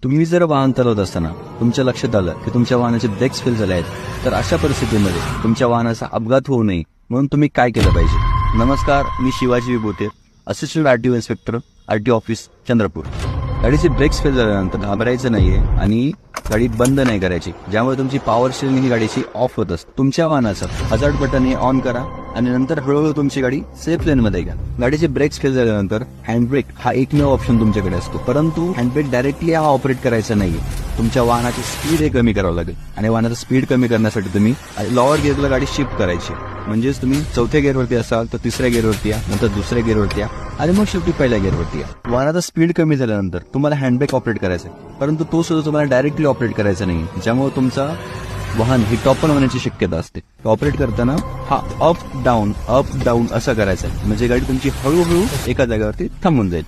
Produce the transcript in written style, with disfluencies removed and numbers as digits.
तुम्ही जर वाहन चालवत असताना तुमच्या लक्षात आलं की तुमच्या वाहनाचे ब्रेक्स फेल झाले आहेत, तर अशा परिस्थितीमध्ये तुमच्या वाहनाचा अपघात होऊ नये म्हणून तुम्ही काय केलं पाहिजे? नमस्कार, मी Shivaji Vibhute, assistant RTO inspector, RTO office, Chandrapur. गाडीचे ब्रेक्स फेल झाल्यानंतर घाबरायचं नाहीये आणि गाडी बंद नाही करायची, ज्यामुळे तुमची पॉवर स्टीअरिंग ही गाडीची ऑफ होत असते. तुमच्या वाहनाचं हजार्ड बटन हे ऑन करा आणि नंतर हळूहळू तुमची गाडी सेफ लेन मध्ये घ्या. गाडीचे ब्रेक्स फेल झाल्यानंतर हँडब्रेक हा एकमेव ऑप्शन तुमच्याकडे असतो, परंतु हँडब्रेक डायरेक्टली हा ऑपरेट करायचा नाहीये. तुमच्या वाहनाची स्पीड हे कमी करावं लागेल आणि वाहनाचं स्पीड कमी करण्यासाठी तुम्ही लॉवर गिअरला गाडी शिफ्ट करायची. म्हणजेच तुम्ही चौथ्या गिअरवरती असाल तर तिसऱ्या गिअरवरती या, नंतर दुसऱ्या गिअरवरती या आणि मग शेवटी पहिल्या गिअरवरती या. वाहनाचा स्पीड कमी झाल्यानंतर तुम्हाला हँडब्रेक ऑपरेट करायचा आहे, परंतु तो सुद्धा तुम्हाला डायरेक्टली ऑपरेट करायचा नाही, ज्यामुळे तुमचा वाहन ही टॉपन होण्याची शक्यता असते. ऑपरेट करताना हा अप डाऊन असं करायचं आहे, म्हणजे गाडी तुमची हळूहळू एका जागेवरती थांबून जाईल.